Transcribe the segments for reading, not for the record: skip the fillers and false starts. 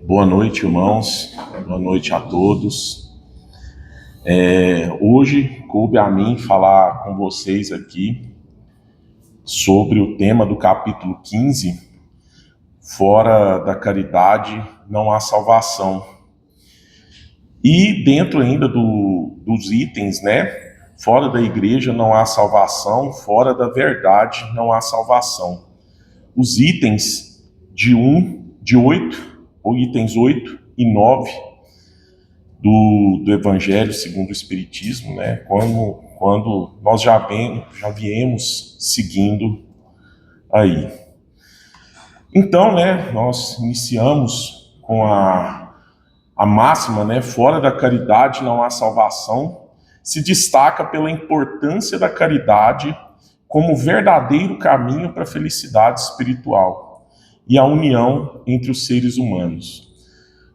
Boa noite, irmãos. Boa noite a todos. Hoje coube a mim falar com vocês aqui sobre o tema do capítulo 15. Fora da caridade não há salvação. E dentro ainda dos itens, né? Fora da igreja não há salvação, fora da verdade não há salvação. Os itens de 8, ou itens 8 e 9 do Evangelho segundo o Espiritismo, né? Quando nós já viemos seguindo aí. Então, né, nós iniciamos com a máxima, né, fora da caridade não há salvação, se destaca pela importância da caridade como verdadeiro caminho para a felicidade espiritual e a união entre os seres humanos.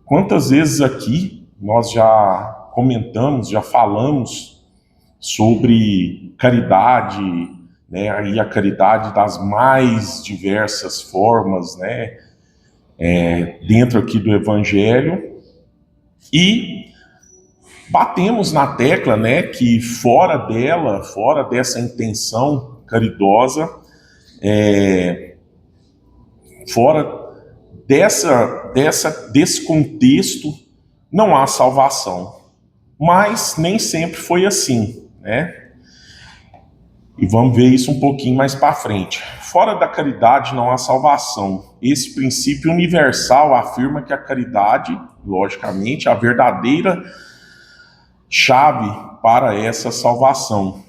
Quantas vezes aqui nós já comentamos, já falamos sobre caridade, né, e a caridade das mais diversas formas, né, dentro aqui do Evangelho, e batemos na tecla, né, que fora dessa intenção caridosa, fora desse contexto, não há salvação. Mas nem sempre foi assim, né? E vamos ver isso um pouquinho mais para frente. Fora da caridade não há salvação. Esse princípio universal afirma que a caridade, logicamente, é a verdadeira chave para essa salvação.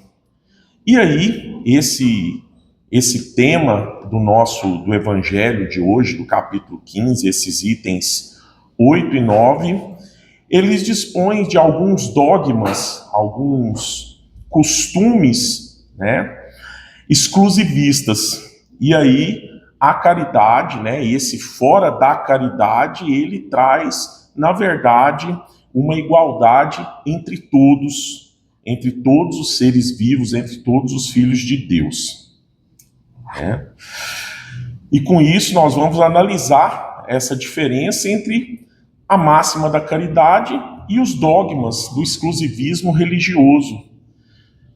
E aí, esse tema do Evangelho de hoje, do capítulo 15, esses itens 8 e 9, eles dispõem de alguns dogmas, alguns costumes, né, exclusivistas. E aí, a caridade, né, esse fora da caridade, ele traz, na verdade, uma igualdade entre todos os seres vivos, entre todos os filhos de Deus. E com isso nós vamos analisar essa diferença entre a máxima da caridade e os dogmas do exclusivismo religioso.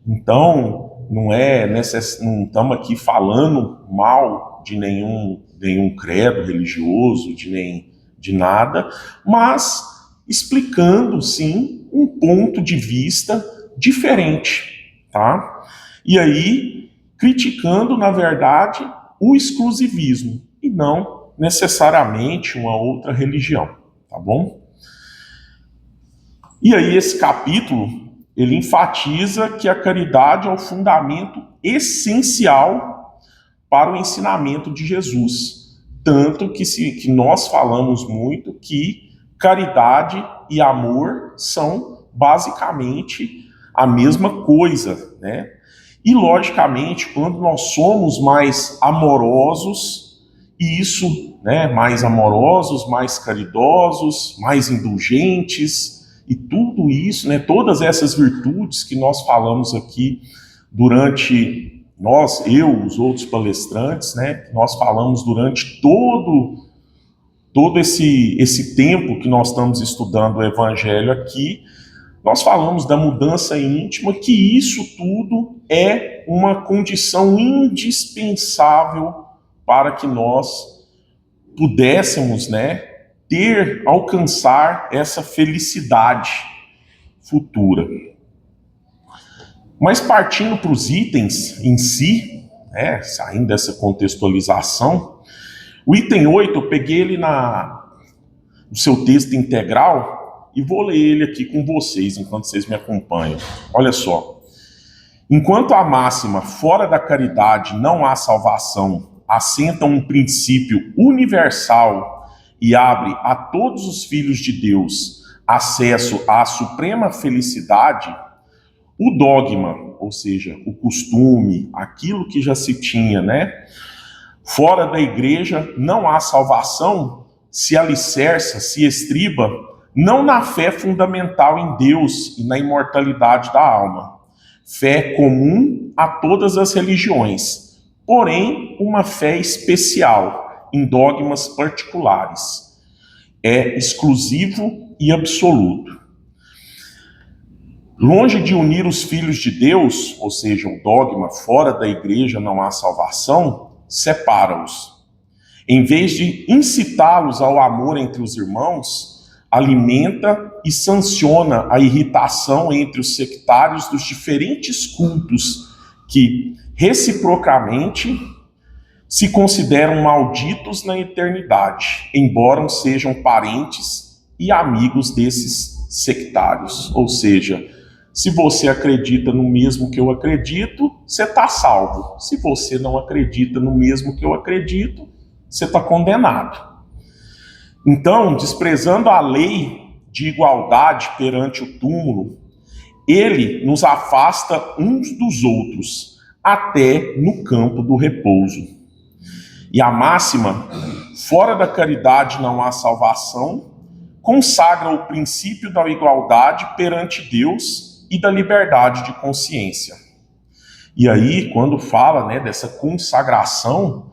Então, não estamos aqui falando mal de nenhum credo religioso, de nada, mas explicando, sim, um ponto de vista diferente, tá? E aí, criticando, na verdade, o exclusivismo e não necessariamente uma outra religião, tá bom? E aí esse capítulo, ele enfatiza que a caridade é o fundamento essencial para o ensinamento de Jesus. Tanto que nós falamos muito que caridade e amor são basicamente a mesma coisa, né? E, logicamente, quando nós somos mais amorosos, mais amorosos, mais caridosos, mais indulgentes, e tudo isso, né, todas essas virtudes que nós falamos aqui durante os outros palestrantes, né, nós falamos durante todo esse tempo que nós estamos estudando o Evangelho aqui, nós falamos da mudança íntima, que isso tudo é uma condição indispensável para que nós pudéssemos, né, alcançar essa felicidade futura. Mas partindo para os itens em si, né, saindo dessa contextualização, o item 8, eu peguei ele no seu texto integral, e vou ler ele aqui com vocês, enquanto vocês me acompanham. Olha só. Enquanto a máxima fora da caridade não há salvação, assenta um princípio universal e abre a todos os filhos de Deus acesso à suprema felicidade, o dogma, ou seja, o costume, aquilo que já se tinha, né? Fora da igreja não há salvação, se alicerça, se estriba, não na fé fundamental em Deus e na imortalidade da alma, fé comum a todas as religiões, porém uma fé especial em dogmas particulares. é exclusivo e absoluto. Longe de unir os filhos de Deus, ou seja, o dogma fora da igreja não há salvação, separa-os. Em vez de incitá-los ao amor entre os irmãos, alimenta e sanciona a irritação entre os sectários dos diferentes cultos que, reciprocamente, se consideram malditos na eternidade, embora sejam parentes e amigos desses sectários. Ou seja, se você acredita no mesmo que eu acredito, você está salvo. Se você não acredita no mesmo que eu acredito, você está condenado. Então, desprezando a lei de igualdade perante o túmulo, ele nos afasta uns dos outros, até no campo do repouso. E a máxima, fora da caridade não há salvação, consagra o princípio da igualdade perante Deus e da liberdade de consciência. E aí, quando fala, né, dessa consagração,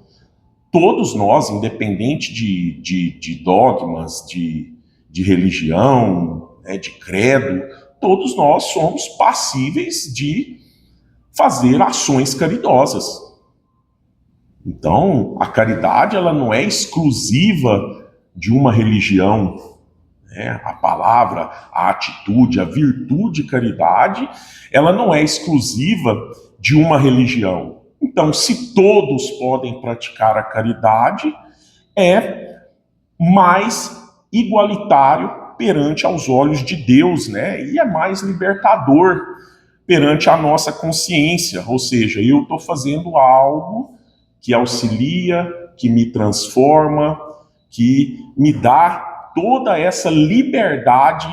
todos nós, independente de dogmas, de religião, né, de credo, todos nós somos passíveis de fazer ações caridosas. Então, a caridade ela não é exclusiva de uma religião. A palavra, a atitude, a virtude caridade, ela não é exclusiva de uma religião. Então, se todos podem praticar a caridade, é mais igualitário perante aos olhos de Deus, né? E é mais libertador perante a nossa consciência. Ou seja, eu estou fazendo algo que auxilia, que me transforma, que me dá toda essa liberdade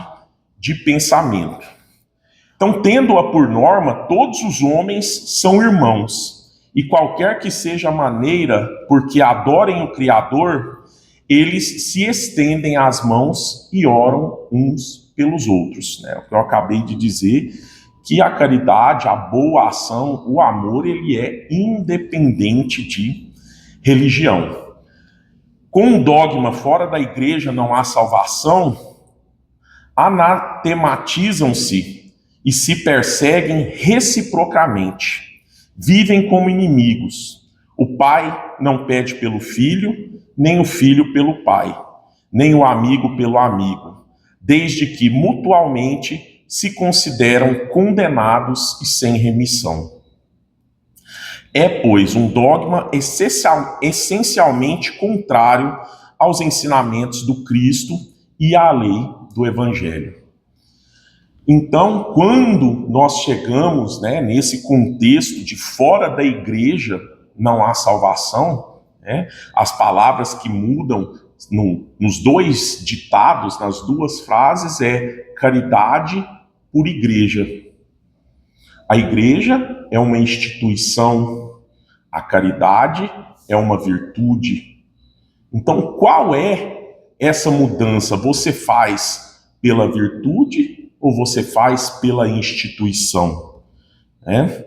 de pensamento. Então, tendo-a por norma, todos os homens são irmãos, e qualquer que seja a maneira porque adorem o Criador, eles se estendem as mãos e oram uns pelos outros. Né? O que eu acabei de dizer, que a caridade, a boa ação, o amor, ele é independente de religião. Com um dogma fora da igreja não há salvação, anatematizam-se e se perseguem reciprocamente. Vivem como inimigos. O pai não pede pelo filho, nem o filho pelo pai, nem o amigo pelo amigo, desde que mutualmente se consideram condenados e sem remissão. É, pois, um dogma essencialmente contrário aos ensinamentos do Cristo e à lei do Evangelho. Então, quando nós chegamos, né, nesse contexto de fora da igreja não há salvação, né, as palavras que mudam nos dois ditados, nas duas frases, é caridade por igreja. A igreja é uma instituição, a caridade é uma virtude. Então, qual é essa mudança? Você faz pela virtude ou você faz pela instituição? Né?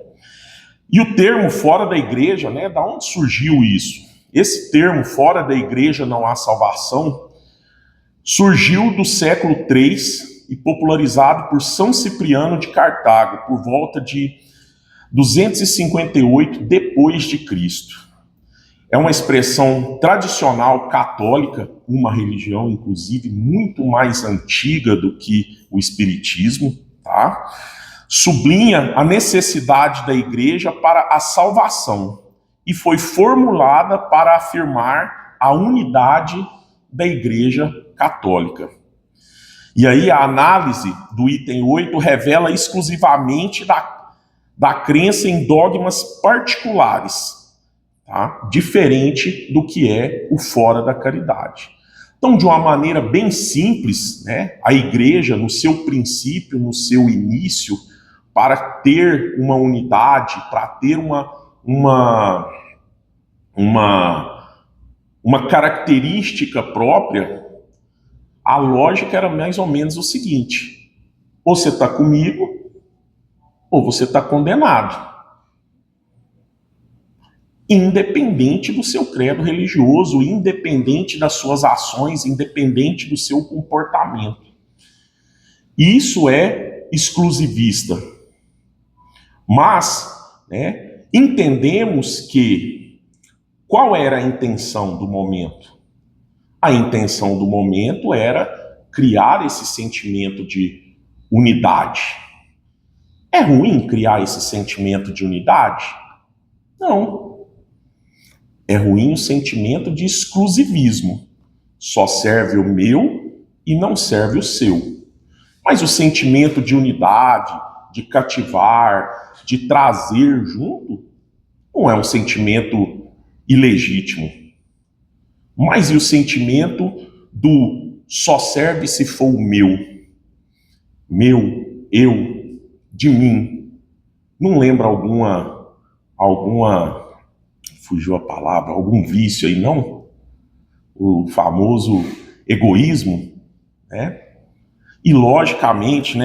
E o termo fora da igreja, né, da onde surgiu isso? Esse termo fora da igreja não há salvação surgiu do século III e popularizado por São Cipriano de Cartago, por volta de 258 depois de Cristo. É uma expressão tradicional católica, uma religião inclusive muito mais antiga do que o espiritismo, tá? Sublinha a necessidade da igreja para a salvação e foi formulada para afirmar a unidade da igreja católica. E aí a análise do item 8 revela exclusivamente da crença em dogmas particulares, tá? Diferente do que é o fora da caridade. Então, de uma maneira bem simples, né, a igreja, no seu princípio, no seu início, para ter uma unidade, para ter uma característica própria, a lógica era mais ou menos o seguinte: ou você está comigo, ou você está condenado. independente do seu credo religioso, independente das suas ações, independente do seu comportamento. Isso é exclusivista. Mas, entendemos que qual era a intenção do momento? A intenção do momento era criar esse sentimento de unidade. É ruim criar esse sentimento de unidade? Não. É ruim o sentimento de exclusivismo. Só serve o meu e não serve o seu. Mas o sentimento de unidade, de cativar, de trazer junto, não é um sentimento ilegítimo. Mas e o sentimento do só serve se for o meu? Meu, eu, de mim. Não lembra alguma, fugiu a palavra, algum vício aí, não? O famoso egoísmo, né? E logicamente,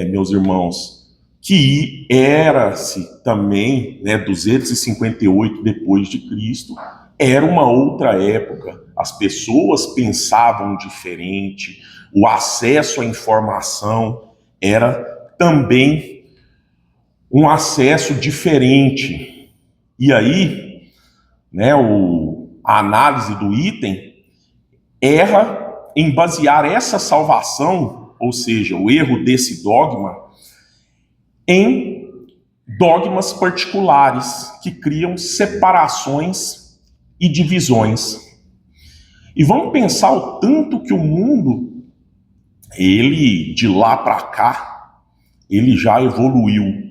meus irmãos, que era-se também, 258 depois de Cristo, era uma outra época. As pessoas pensavam diferente, o acesso à informação era também um acesso diferente. E aí, a análise do item erra em basear essa salvação, ou seja, o erro desse dogma, em dogmas particulares que criam separações e divisões. E vamos pensar o tanto que o mundo, ele de lá para cá, ele já evoluiu,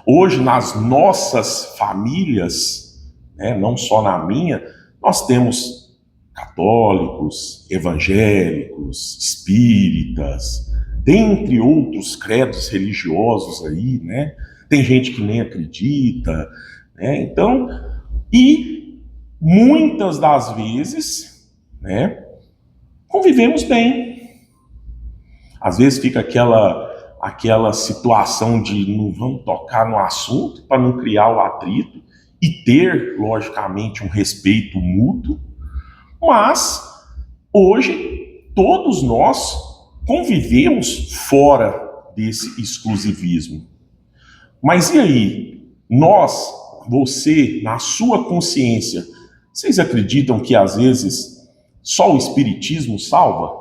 Hoje nas nossas famílias, não só na minha, nós temos católicos, evangélicos, espíritas, dentre outros credos religiosos aí, Tem gente que nem acredita, Então, e muitas das vezes, convivemos bem. Às vezes fica aquela situação de não vamos tocar no assunto para não criar o atrito e ter, logicamente, um respeito mútuo. Mas, hoje, todos nós convivemos fora desse exclusivismo. Mas e aí? Nós, você, na sua consciência, vocês acreditam que, às vezes, só o Espiritismo salva?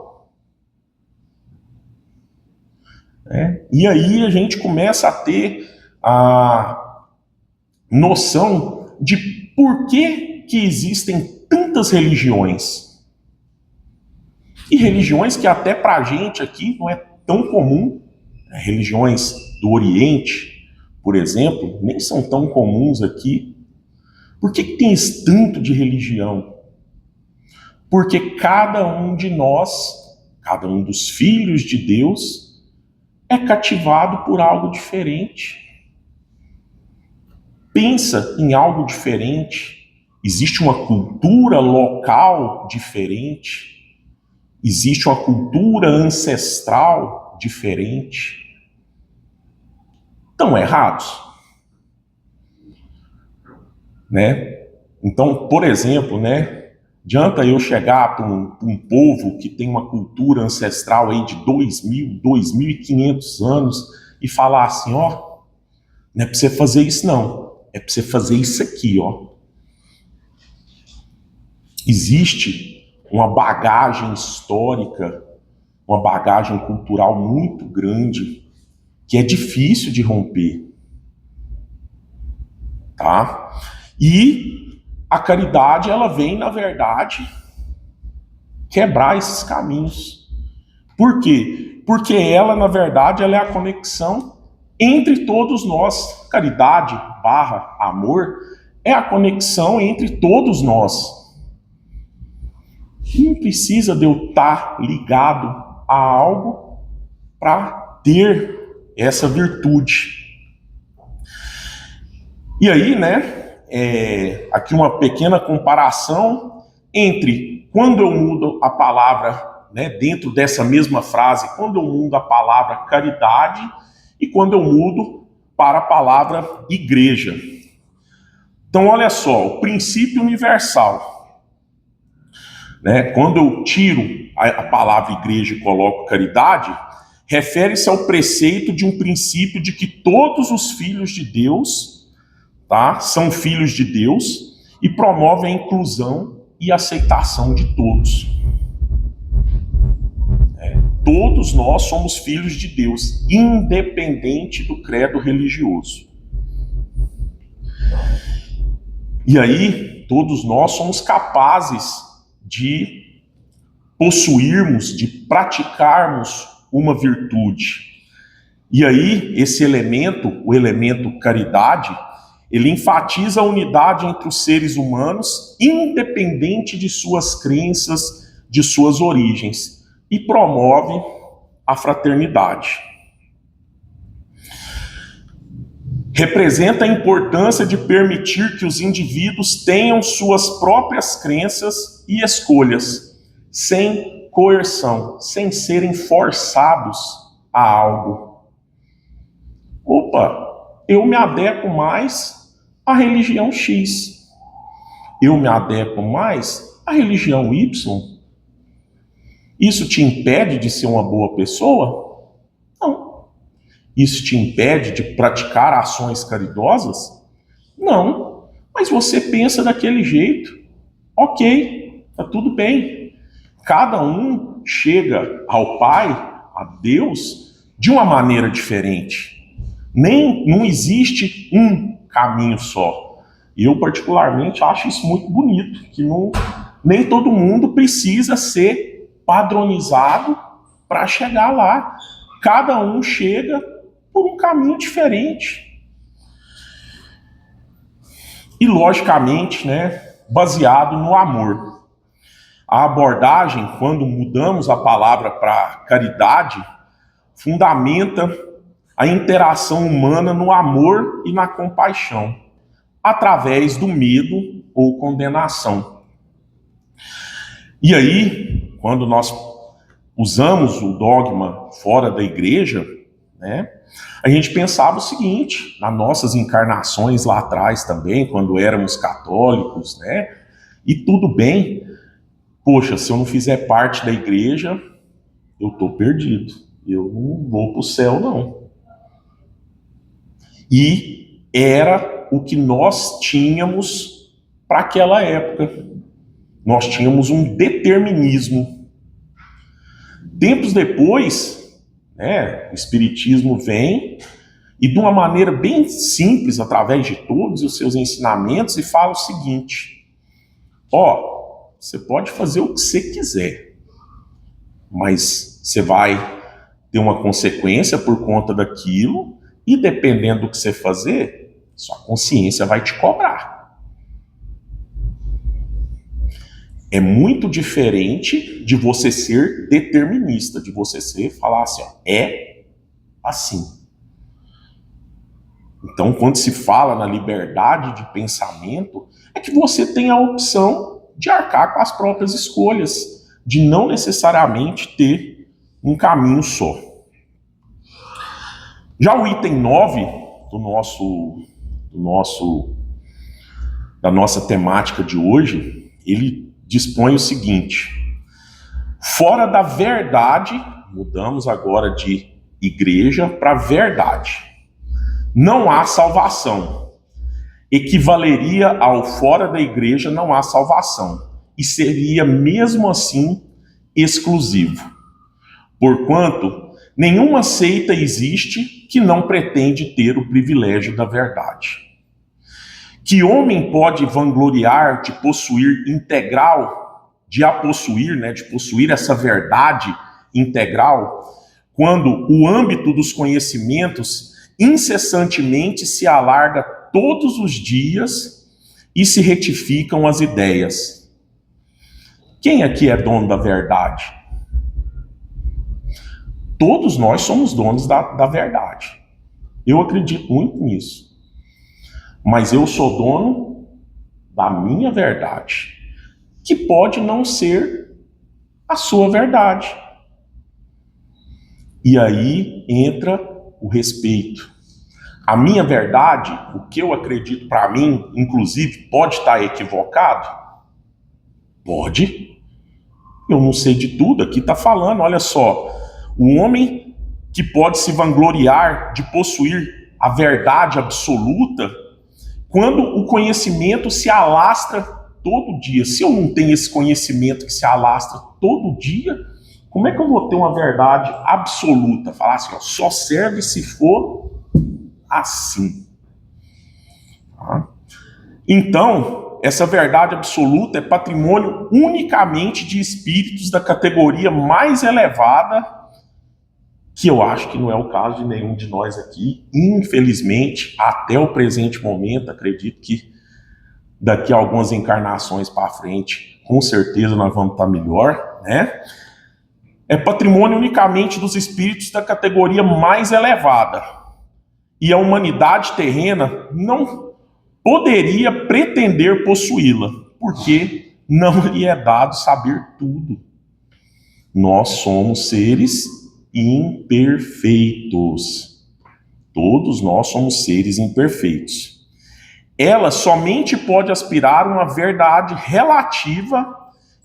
E aí a gente começa a ter a noção de por que existem tantas religiões. E religiões que até pra gente aqui não é tão comum. Religiões do Oriente, por exemplo, nem são tão comuns aqui. Por que tem esse tanto de religião? Porque cada um de nós, cada um dos filhos de Deus, é cativado por algo diferente. Pensa em algo diferente. Existe uma cultura local diferente. Existe uma cultura ancestral diferente. Estão errados? Então, por exemplo, adianta eu chegar para um povo que tem uma cultura ancestral aí de 2.000, 2.500 anos e falar assim, ó, não é para você fazer isso não, é para você fazer isso aqui, ó. Existe uma bagagem histórica, uma bagagem cultural muito grande que é difícil de romper, tá? E a caridade, ela vem, na verdade, quebrar esses caminhos. Por quê? Porque ela, na verdade, ela é a conexão entre todos nós. Caridade / amor é a conexão entre todos nós. Não precisa de eu estar ligado a algo para ter essa virtude. E aí, aqui uma pequena comparação entre quando eu mudo a palavra, dentro dessa mesma frase, quando eu mudo a palavra caridade e quando eu mudo para a palavra igreja. Então, olha só, o princípio universal, né? Quando eu tiro a palavra igreja e coloco caridade, refere-se ao preceito de um princípio de que todos os filhos de Deus, tá, são filhos de Deus e promove a inclusão e aceitação de todos. Todos nós somos filhos de Deus, independente do credo religioso. E aí, todos nós somos capazes de possuirmos, de praticarmos uma virtude. E aí, esse elemento, o elemento caridade, ele enfatiza a unidade entre os seres humanos, independente de suas crenças, de suas origens, e promove a fraternidade. Representa a importância de permitir que os indivíduos tenham suas próprias crenças e escolhas, sem coerção, sem serem forçados a algo. Opa, eu me adequo mais à religião X. Eu me adequo mais à religião Y. Isso te impede de ser uma boa pessoa? Não. Isso te impede de praticar ações caridosas? Não. Mas você pensa daquele jeito. Ok, tá tudo bem. Cada um chega ao Pai, a Deus, de uma maneira diferente. Não existe um caminho só. Eu, particularmente, acho isso muito bonito, que nem todo mundo precisa ser padronizado para chegar lá. Cada um chega por um caminho diferente. E, logicamente, né, baseado no amor. A abordagem, quando mudamos a palavra para caridade, fundamenta a interação humana no amor e na compaixão, através do medo ou condenação. E aí, quando nós usamos o dogma fora da igreja, né, a gente pensava o seguinte, nas nossas encarnações lá atrás também, quando éramos católicos, né, e tudo bem, poxa, se eu não fizer parte da igreja, eu estou perdido, eu não vou para o céu, não. E era o que nós tínhamos para aquela época. Nós tínhamos um determinismo. Tempos depois, né, o Espiritismo vem e de uma maneira bem simples, através de todos os seus ensinamentos, e fala o seguinte: ó, você pode fazer o que você quiser, mas você vai ter uma consequência por conta daquilo, e dependendo do que você fazer, sua consciência vai te cobrar. É muito diferente de você ser determinista, de você falar assim, ó, é assim. Então, quando se fala na liberdade de pensamento, é que você tem a opção de arcar com as próprias escolhas, de não necessariamente ter um caminho só. Já o item 9 da nossa temática de hoje, ele dispõe o seguinte: fora da verdade, mudamos agora de igreja para verdade, não há salvação. Equivaleria ao fora da igreja não há salvação, e seria mesmo assim exclusivo. Porquanto, nenhuma seita existe que não pretende ter o privilégio da verdade. Que homem pode vangloriar de possuir integral, de a possuir, né, de possuir essa verdade integral, quando o âmbito dos conhecimentos incessantemente se alarga todos os dias e se retificam as ideias? Quem aqui é dono da verdade? Todos nós somos donos da verdade. Eu acredito muito nisso. Mas eu sou dono da minha verdade, que pode não ser a sua verdade. E aí entra o respeito, A minha verdade, o que eu acredito para mim, inclusive, pode estar equivocado? Pode. Eu não sei de tudo. Aqui está falando, olha só. O homem que pode se vangloriar de possuir a verdade absoluta, quando o conhecimento se alastra todo dia. Se eu não tenho esse conhecimento que se alastra todo dia, como é que eu vou ter uma verdade absoluta? Falar assim, ó, só serve se for assim. Tá? Então, essa verdade absoluta é patrimônio unicamente de espíritos da categoria mais elevada, que eu acho que não é o caso de nenhum de nós aqui. Infelizmente, até o presente momento, acredito que daqui a algumas encarnações para frente, com certeza nós vamos estar melhor, né? É patrimônio unicamente dos espíritos da categoria mais elevada. E a humanidade terrena não poderia pretender possuí-la, porque não lhe é dado saber tudo. Nós somos seres imperfeitos. Todos nós somos seres imperfeitos. Ela somente pode aspirar a uma verdade relativa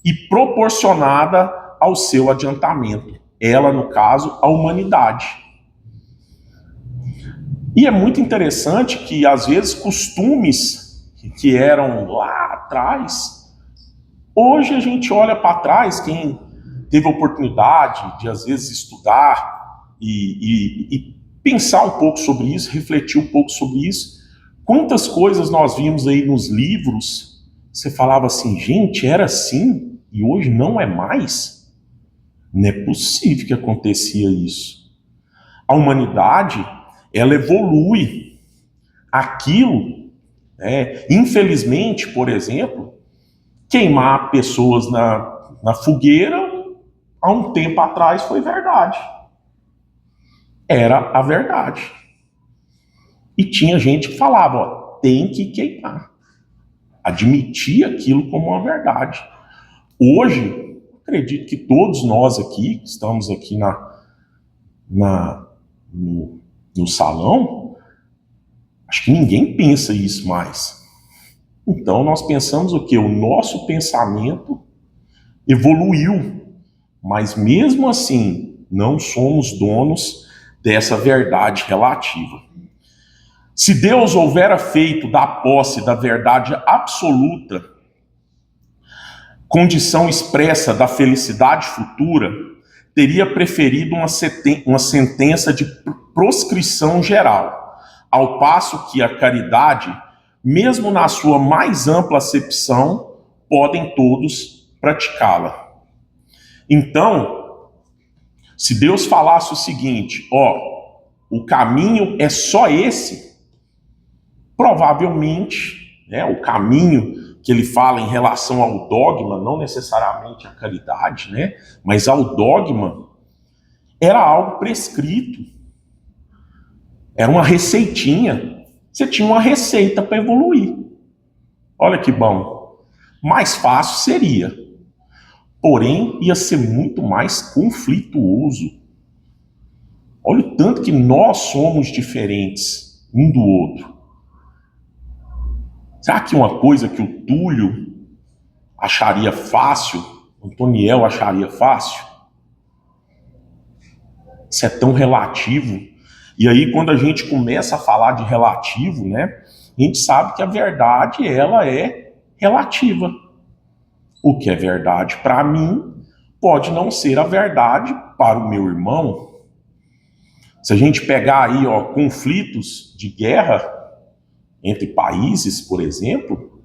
e proporcionada ao seu adiantamento. Ela, no caso, a humanidade. E é muito interessante que, às vezes, costumes que eram lá atrás, hoje a gente olha para trás, quem teve a oportunidade de, às vezes, estudar e pensar um pouco sobre isso, refletir um pouco sobre isso, quantas coisas nós vimos aí nos livros, você falava assim, gente, era assim e hoje não é mais? Não é possível que acontecia isso. A humanidade, ela evolui. Aquilo, infelizmente, por exemplo, queimar pessoas na fogueira, há um tempo atrás foi verdade. Era a verdade. E tinha gente que falava, ó, tem que queimar. Admitia aquilo como uma verdade. Hoje, acredito que todos nós aqui, que estamos aqui no salão, acho que ninguém pensa isso mais. Então nós pensamos o quê? O nosso pensamento evoluiu, mas mesmo assim não somos donos dessa verdade relativa. Se Deus houvera feito da posse da verdade absoluta condição expressa da felicidade futura, teria preferido uma sentença de proscrição geral, ao passo que a caridade, mesmo na sua mais ampla acepção, podem todos praticá-la. Então, se Deus falasse o seguinte, ó, o caminho é só esse, provavelmente, o caminho que ele fala em relação ao dogma, não necessariamente a caridade, mas ao dogma, era algo prescrito. Era uma receitinha. Você tinha uma receita para evoluir. Olha que bom. Mais fácil seria. Porém, ia ser muito mais conflituoso. Olha o tanto que nós somos diferentes um do outro. Será que uma coisa que o Túlio acharia fácil, o Antoniel acharia fácil? Isso é tão relativo. E aí, quando a gente começa a falar de relativo, a gente sabe que a verdade, ela é relativa. O que é verdade para mim pode não ser a verdade para o meu irmão. Se a gente pegar aí, conflitos de guerra entre países, por exemplo,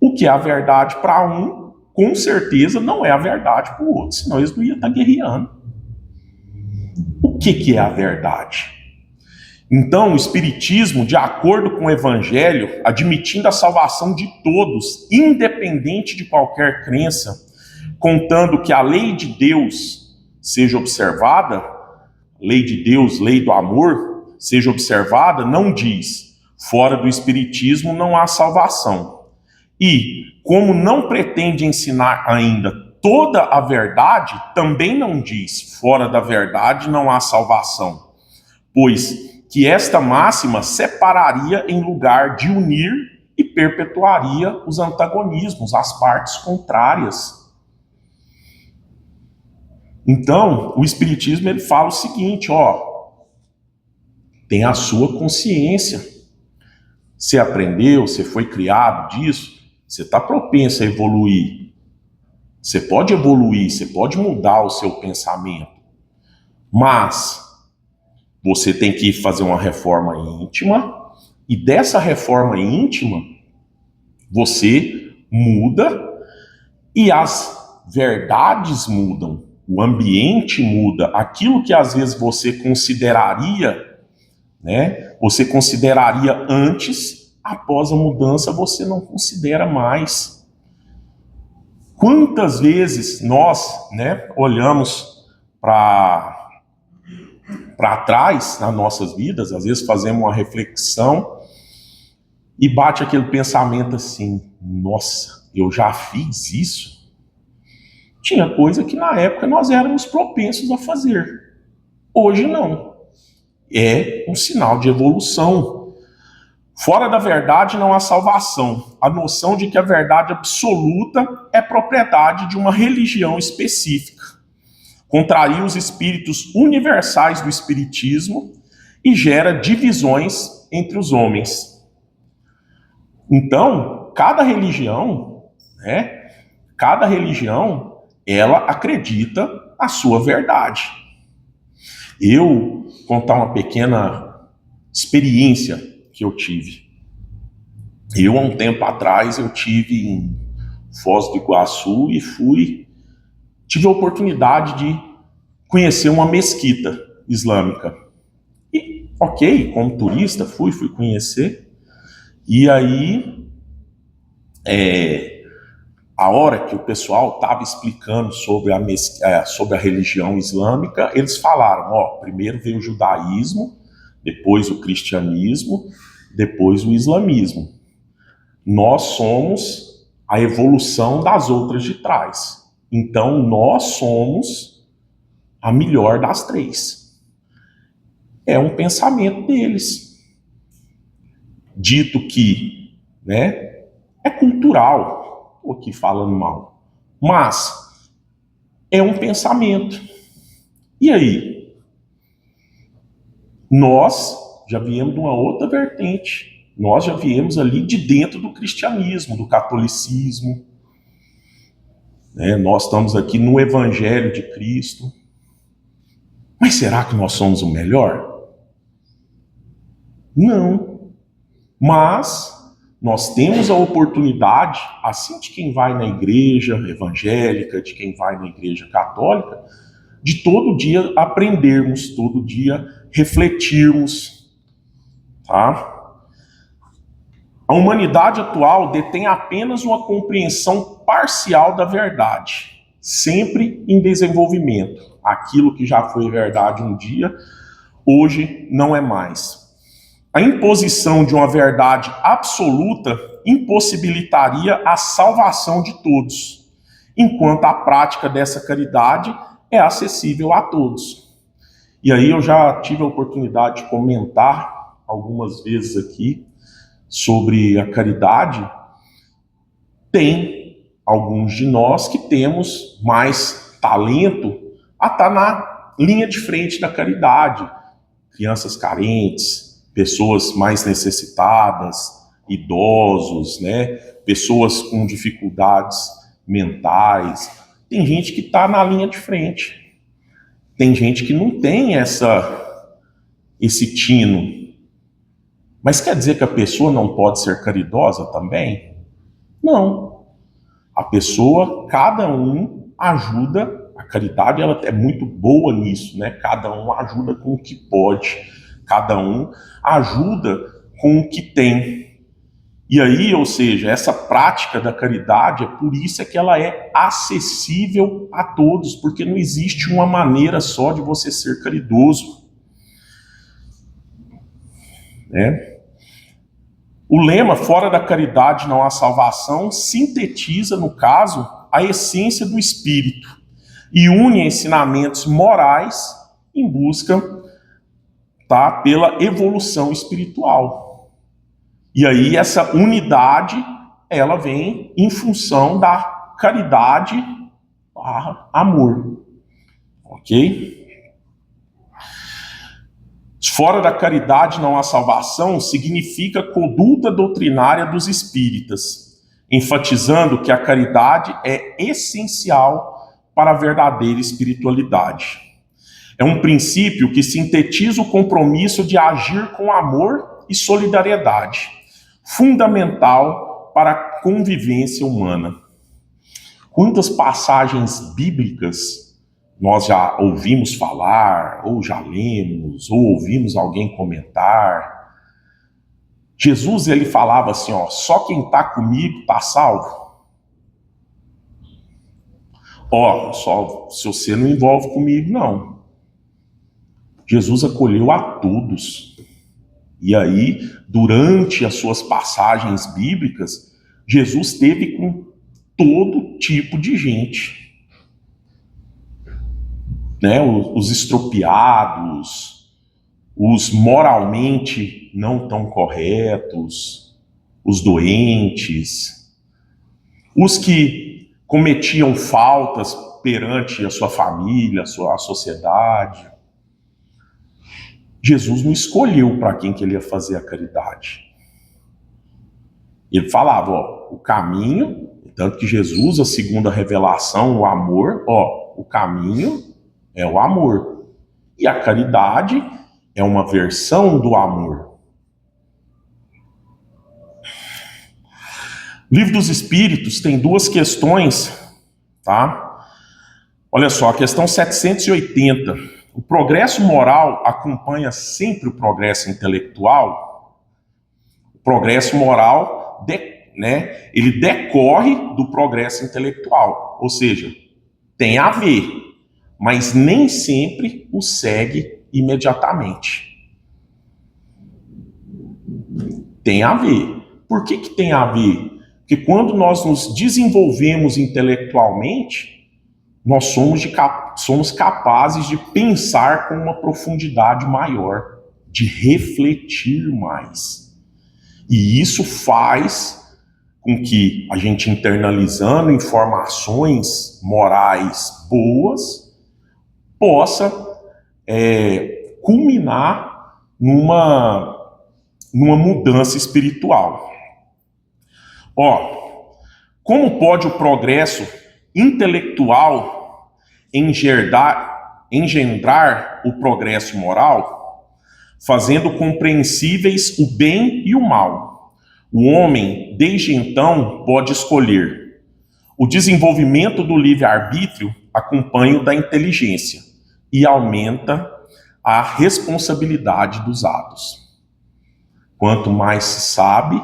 o que é a verdade para um, com certeza não é a verdade para o outro, senão eles não iam estar guerreando. O que é a verdade? Então, o Espiritismo, de acordo com o Evangelho, admitindo a salvação de todos, independente de qualquer crença, contando que a lei de Deus seja observada, lei de Deus, lei do amor, seja observada, não diz, fora do Espiritismo não há salvação. E, como não pretende ensinar ainda toda a verdade, também não diz, fora da verdade não há salvação. Pois que esta máxima separaria em lugar de unir e perpetuaria os antagonismos, as partes contrárias. Então, o Espiritismo ele fala o seguinte, tem a sua consciência. Você aprendeu, você foi criado disso, você está propenso a evoluir. Você pode evoluir, você pode mudar o seu pensamento. Mas você tem que fazer uma reforma íntima, e dessa reforma íntima, você muda e as verdades mudam, o ambiente muda, aquilo que às vezes você consideraria, você consideraria antes, após a mudança você não considera mais. Quantas vezes nós, olhamos para trás nas nossas vidas, às vezes fazemos uma reflexão e bate aquele pensamento assim, nossa, eu já fiz isso? Tinha coisa que na época nós éramos propensos a fazer. Hoje não. É um sinal de evolução. Fora da verdade não há salvação. A noção de que a verdade absoluta é propriedade de uma religião específica. Contraria os espíritos universais do espiritismo e gera divisões entre os homens. Então, cada religião, ela acredita a sua verdade. Eu contar uma pequena experiência que eu tive. Há um tempo atrás, eu tive em Foz do Iguaçu e tive a oportunidade de conhecer uma mesquita islâmica. E, como turista, fui conhecer. E aí, a hora que o pessoal estava explicando sobre a religião islâmica, eles falaram, primeiro veio o judaísmo, depois o cristianismo, depois o islamismo. Nós somos a evolução das outras de trás. Então, nós somos a melhor das três. É um pensamento deles. Dito que, é cultural, o que falando mal, mas é um pensamento. E aí? Nós já viemos de uma outra vertente. Nós já viemos ali de dentro do cristianismo, do catolicismo. Nós estamos aqui no Evangelho de Cristo. Mas será que nós somos o melhor? Não. Mas nós temos a oportunidade, assim de quem vai na igreja evangélica, de quem vai na igreja católica, de todo dia aprendermos, todo dia refletirmos. Tá? A humanidade atual detém apenas uma compreensão parcial da verdade, sempre em desenvolvimento. Aquilo que já foi verdade um dia, hoje não é mais. A imposição de uma verdade absoluta impossibilitaria a salvação de todos, enquanto a prática dessa caridade é acessível a todos. E aí eu já tive a oportunidade de comentar algumas vezes aqui sobre a caridade. Tem alguns de nós que temos mais talento a estar na linha de frente da caridade. Crianças carentes, pessoas mais necessitadas, idosos, pessoas com dificuldades mentais. Tem gente que está na linha de frente. Tem gente que não tem esse tino. Mas quer dizer que a pessoa não pode ser caridosa também? Não. A pessoa, cada um ajuda. A caridade ela é muito boa nisso, Cada um ajuda com o que pode. Cada um ajuda com o que tem. E aí, ou seja, essa prática da caridade, é por isso que ela é acessível a todos, porque não existe uma maneira só de você ser caridoso. O lema "fora da caridade não há salvação" sintetiza, no caso, a essência do espírito e une ensinamentos morais em busca tá? Pela evolução espiritual. E aí essa unidade, ela vem em função da caridade barra amor. Ok? Fora da caridade não há salvação significa conduta doutrinária dos espíritas, enfatizando que a caridade é essencial para a verdadeira espiritualidade. É um princípio que sintetiza o compromisso de agir com amor e solidariedade, fundamental para a convivência humana. Quantas passagens bíblicas nós já ouvimos falar, ou já lemos, ou ouvimos alguém comentar. Jesus, ele falava assim, ó, só quem está comigo está salvo. Ó, só se você não envolve comigo, não. Jesus acolheu a todos. E aí, durante as suas passagens bíblicas, Jesus esteve com todo tipo de gente. Né, os estropiados, os moralmente não tão corretos, os doentes, os que cometiam faltas perante a sua família, a sociedade. Jesus não escolheu para quem que ele ia fazer a caridade. Ele falava, ó, o caminho, tanto que Jesus, a segunda revelação, o amor, ó, o caminho é o amor. E a caridade é uma versão do amor. O Livro dos Espíritos tem duas questões, tá? Olha só, a questão 780. O progresso moral acompanha sempre o progresso intelectual? O progresso moral, ele decorre do progresso intelectual. Ou seja, tem a ver, mas nem sempre o segue imediatamente. Tem a ver. Por que tem a ver? Porque quando nós nos desenvolvemos intelectualmente, nós somos capazes de pensar com uma profundidade maior, de refletir mais. E isso faz com que a gente, internalizando informações morais boas, possa culminar numa mudança espiritual. Ó, como pode o progresso intelectual engendrar o progresso moral, fazendo compreensíveis o bem e o mal? O homem, desde então, pode escolher. O desenvolvimento do livre-arbítrio acompanha o da inteligência e aumenta a responsabilidade dos atos. Quanto mais se sabe,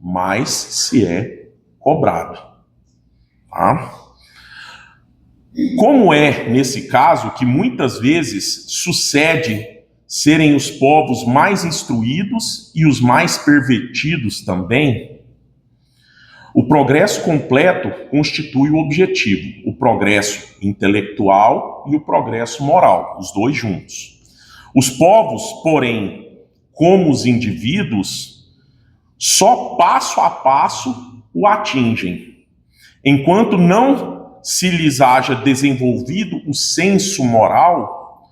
mais se é cobrado. Tá? Como é, nesse caso, que muitas vezes sucede serem os povos mais instruídos e os mais pervertidos também, o progresso completo constitui o objetivo, o progresso intelectual e o progresso moral, os dois juntos. Os povos, porém, como os indivíduos, só passo a passo o atingem, enquanto não se lhes haja desenvolvido o senso moral,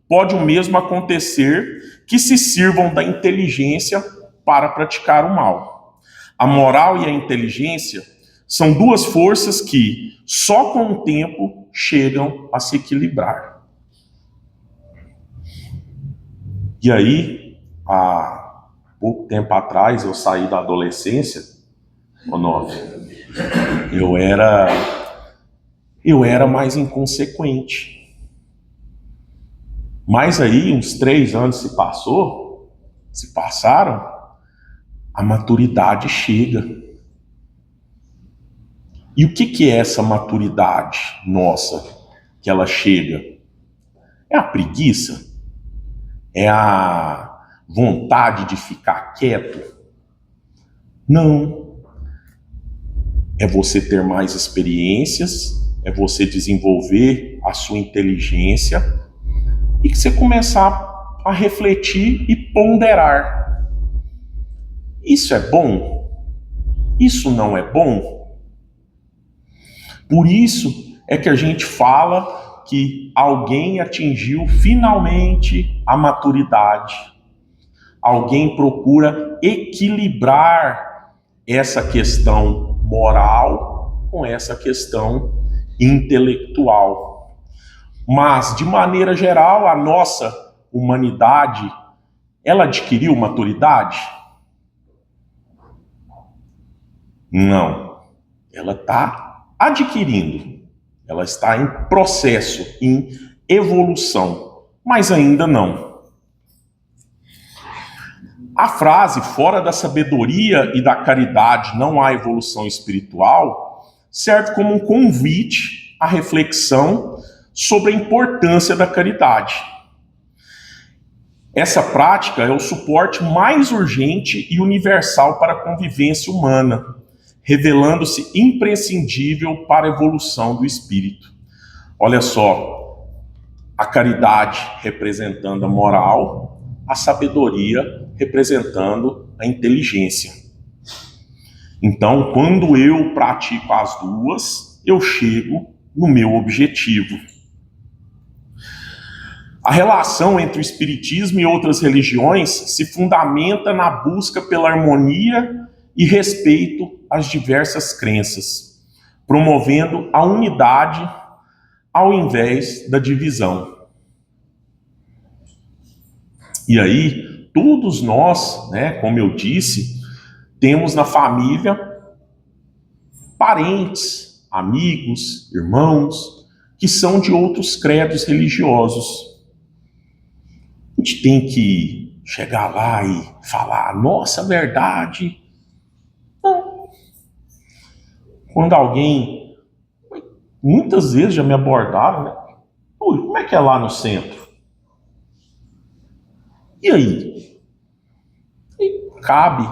pode o mesmo acontecer que se sirvam da inteligência para praticar o mal. A moral e a inteligência são duas forças que, só com o tempo, chegam a se equilibrar. E aí, há pouco tempo atrás, eu saí da adolescência, eu era mais inconsequente. Mas aí, uns 3 anos se passaram, a maturidade chega. E o que é essa maturidade nossa que ela chega? É a preguiça? É a vontade de ficar quieto? Não. É você ter mais experiências, é você desenvolver a sua inteligência e que você começar a refletir e ponderar. Isso é bom? Isso não é bom? Por isso é que a gente fala que alguém atingiu finalmente a maturidade. Alguém procura equilibrar essa questão moral com essa questão intelectual. Mas, de maneira geral, a nossa humanidade, ela adquiriu maturidade? Não. Ela está adquirindo. Ela está em processo, em evolução, mas ainda não. A frase fora da sabedoria e da caridade não há evolução espiritual serve como um convite à reflexão sobre a importância da caridade. Essa prática é o suporte mais urgente e universal para a convivência humana, revelando-se imprescindível para a evolução do espírito. Olha só, a caridade representando a moral, a sabedoria representando a inteligência. Então, quando eu pratico as duas, eu chego no meu objetivo. A relação entre o espiritismo e outras religiões se fundamenta na busca pela harmonia e respeito às diversas crenças, promovendo a unidade ao invés da divisão. E aí, todos nós, como eu disse, temos na família parentes, amigos, irmãos, que são de outros credos religiosos. A gente tem que chegar lá e falar a nossa verdade. Não. Quando alguém, muitas vezes já me abordaram, como é que é lá no centro? E aí? E cabe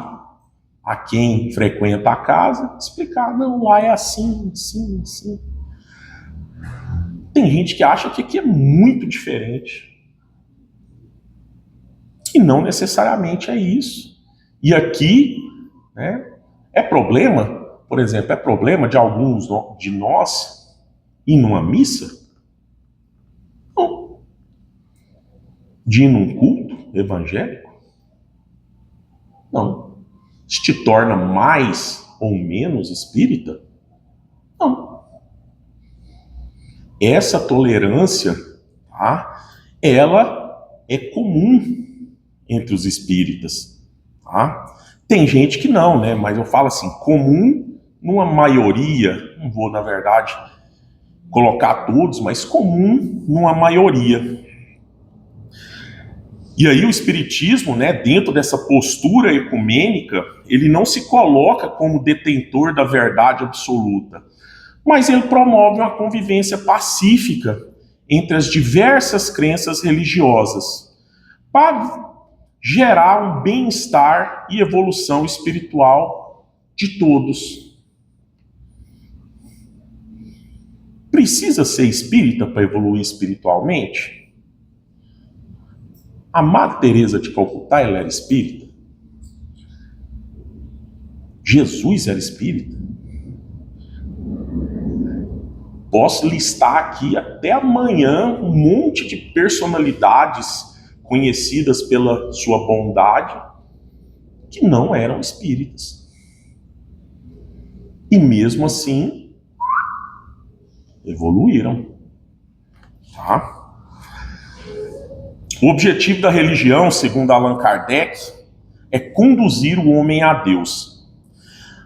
a quem frequenta a casa explicar, não, lá é assim, assim, assim. Tem gente que acha que aqui é muito diferente. E não necessariamente é isso. E aqui, é problema, por exemplo, é problema de alguns de nós ir numa missa? Não. De ir num culto evangélico? Não. Isso te torna mais ou menos espírita? Não. Essa tolerância, ela é comum entre os espíritas. Tem gente que não, mas eu falo assim, comum numa maioria, não vou, na verdade, colocar todos, mas comum numa maioria. E aí o espiritismo, dentro dessa postura ecumênica, ele não se coloca como detentor da verdade absoluta, mas ele promove uma convivência pacífica entre as diversas crenças religiosas, para gerar um bem-estar e evolução espiritual de todos. Precisa ser espírita para evoluir espiritualmente? A Madre Teresa de Calcutá, ela era espírita? Jesus era espírita? Posso listar aqui até amanhã um monte de personalidades conhecidas pela sua bondade que não eram espíritas. E mesmo assim, evoluíram. O objetivo da religião, segundo Allan Kardec, é conduzir o homem a Deus.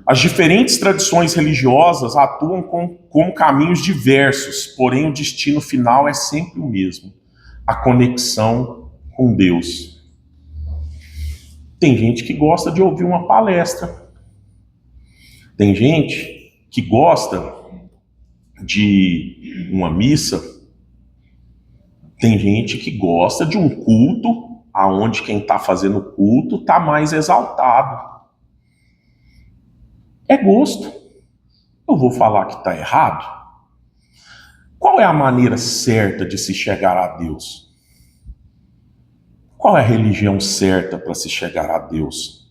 As diferentes tradições religiosas atuam como caminhos diversos, porém o destino final é sempre o mesmo: a conexão com Deus. Tem gente que gosta de ouvir uma palestra. Tem gente que gosta de uma missa. Tem gente que gosta de um culto, aonde quem está fazendo o culto está mais exaltado. É gosto. Eu vou falar que está errado? Qual é a maneira certa de se chegar a Deus? Qual é a religião certa para se chegar a Deus?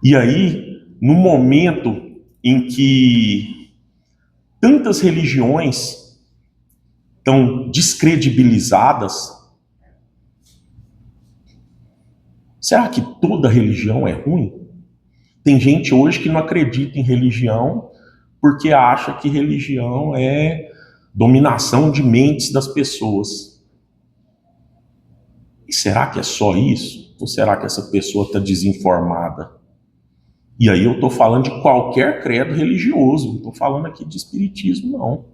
E aí, no momento em que tantas religiões estão descredibilizadas, será que toda religião é ruim? Tem gente hoje que não acredita em religião porque acha que religião é dominação de mentes das pessoas. E será que é só isso? Ou será que essa pessoa está desinformada? E aí eu estou falando de qualquer credo religioso, não estou falando aqui de espiritismo, não.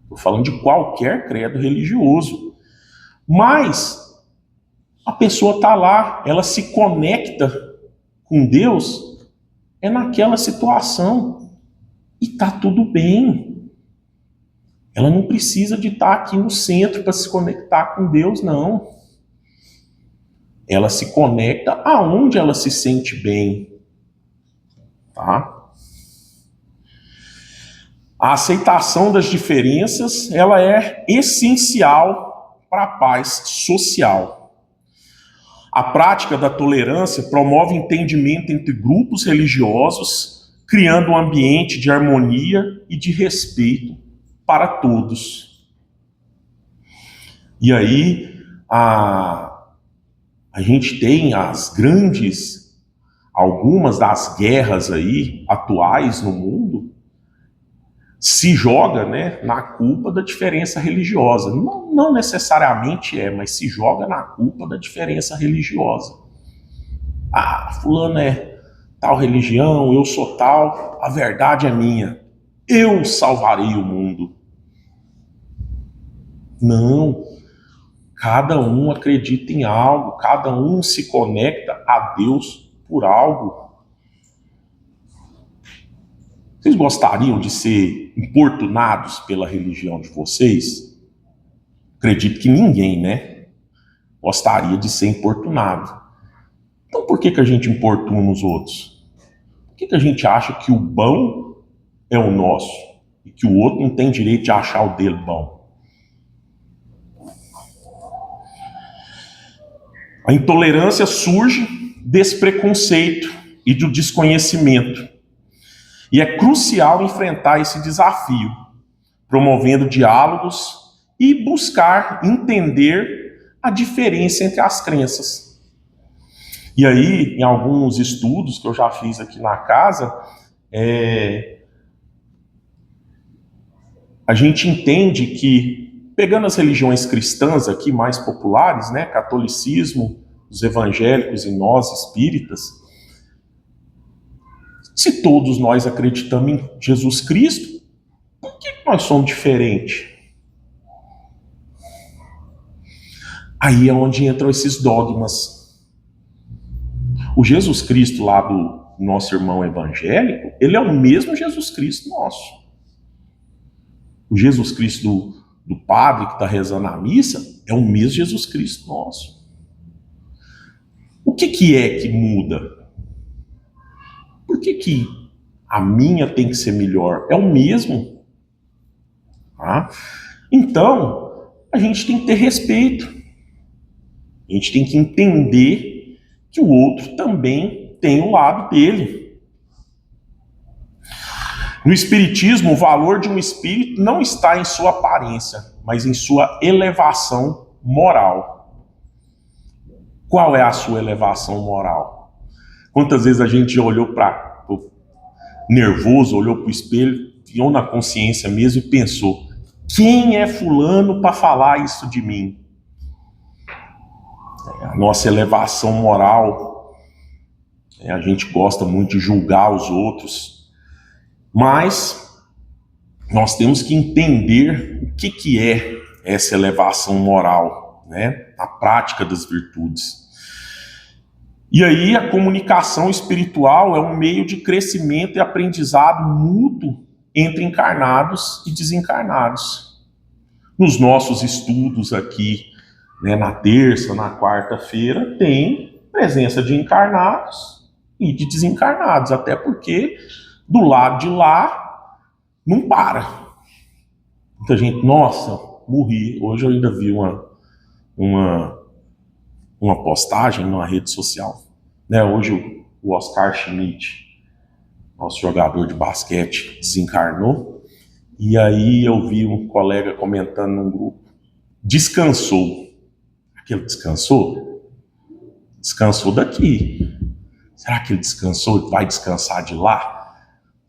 Estou falando de qualquer credo religioso. Mas a pessoa está lá, ela se conecta com Deus, é naquela situação. E está tudo bem. Ela não precisa de estar aqui no centro para se conectar com Deus, não. Ela se conecta aonde ela se sente bem. Tá? A aceitação das diferenças, ela é essencial para a paz social. A prática da tolerância promove entendimento entre grupos religiosos, criando um ambiente de harmonia e de respeito para todos. E aí, a gente tem algumas das guerras aí atuais no mundo, se joga, né, na culpa da diferença religiosa. Não necessariamente mas se joga na culpa da diferença religiosa. Fulano é tal religião, eu sou tal, a verdade é minha. Eu salvarei o mundo. Não. Cada um acredita em algo, cada um se conecta a Deus por algo. Vocês gostariam de ser importunados pela religião de vocês? Acredito que ninguém, né, gostaria de ser importunado. Então por que a gente importuna os outros? Por que a gente acha que o bom é o nosso e que o outro não tem direito de achar o dele bom? A intolerância surge desse preconceito e do desconhecimento. E é crucial enfrentar esse desafio, promovendo diálogos e buscar entender a diferença entre as crenças. E aí, em alguns estudos que eu já fiz aqui na casa, a gente entende que, pegando as religiões cristãs aqui mais populares, né, catolicismo, os evangélicos e nós espíritas, se todos nós acreditamos em Jesus Cristo, por que nós somos diferentes? Aí é onde entram esses dogmas. O Jesus Cristo lá do nosso irmão evangélico, ele é o mesmo Jesus Cristo nosso. O Jesus Cristo do padre que está rezando a missa é o mesmo Jesus Cristo nosso. O que é que muda? Por que a minha tem que ser melhor? É o mesmo. Tá? Então, a gente tem que ter respeito. A gente tem que entender que o outro também tem o lado dele. No Espiritismo, o valor de um espírito não está em sua aparência, mas em sua elevação moral. Qual é a sua elevação moral? Quantas vezes a gente já olhou para nervoso, olhou para o espelho, viu na consciência mesmo e pensou: quem é fulano para falar isso de mim? A nossa elevação moral, a gente gosta muito de julgar os outros, mas nós temos que entender o que é essa elevação moral, né? A prática das virtudes. E aí a comunicação espiritual é um meio de crescimento e aprendizado mútuo entre encarnados e desencarnados. Nos nossos estudos aqui, né, na terça, na quarta-feira, tem presença de encarnados e de desencarnados, até porque do lado de lá não para. Muita gente, nossa, morri. Hoje eu ainda vi uma uma postagem numa rede social, né? Hoje o Oscar Schmidt, nosso jogador de basquete, desencarnou, e aí eu vi um colega comentando num grupo, descansou. Aquele descansou? Descansou daqui. Será que ele descansou e vai descansar de lá?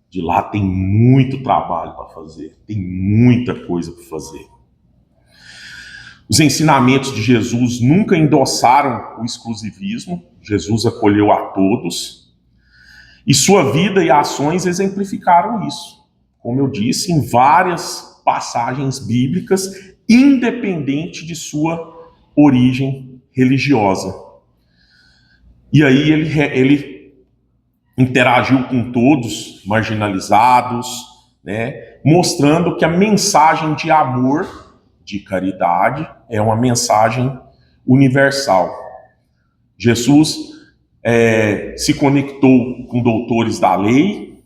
De lá tem muito trabalho para fazer, tem muita coisa para fazer. Os ensinamentos de Jesus nunca endossaram o exclusivismo, Jesus acolheu a todos, e sua vida e ações exemplificaram isso. Como eu disse, em várias passagens bíblicas, independente de sua origem religiosa. E aí ele interagiu com todos, marginalizados, né, mostrando que a mensagem de amor, de caridade, é uma mensagem universal. Jesus se conectou com doutores da lei,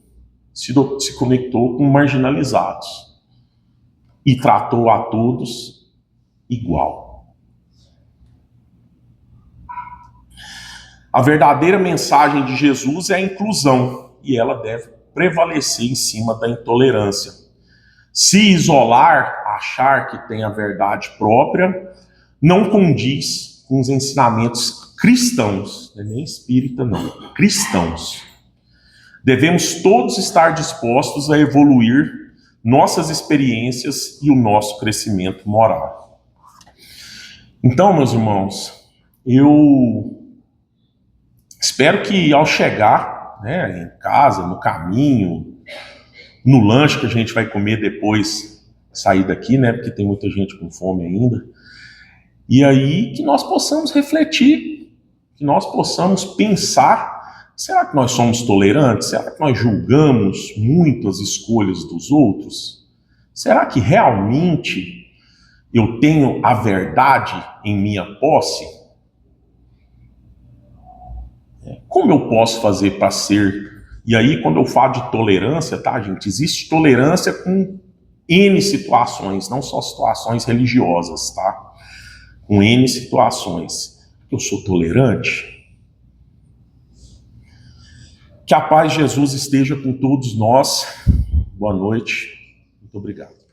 se conectou com marginalizados e tratou a todos igual. A verdadeira mensagem de Jesus é a inclusão, e ela deve prevalecer em cima da intolerância. Se isolar, achar que tem a verdade própria, não condiz com os ensinamentos cristãos, não é nem espírita não, cristãos. Devemos todos estar dispostos a evoluir nossas experiências e o nosso crescimento moral. Então, meus irmãos, eu espero que ao chegar, né, em casa, no caminho, no lanche que a gente vai comer depois de sair daqui, né, porque tem muita gente com fome ainda, e aí que nós possamos refletir, que nós possamos pensar, será que nós somos tolerantes? Será que nós julgamos muito as escolhas dos outros? Será que realmente eu tenho a verdade em minha posse? Como eu posso fazer para ser? E aí, quando eu falo de tolerância, tá, gente? Existe tolerância com N situações, não só situações religiosas, tá? Com N situações. Eu sou tolerante? Que a paz de Jesus esteja com todos nós. Boa noite. Muito obrigado.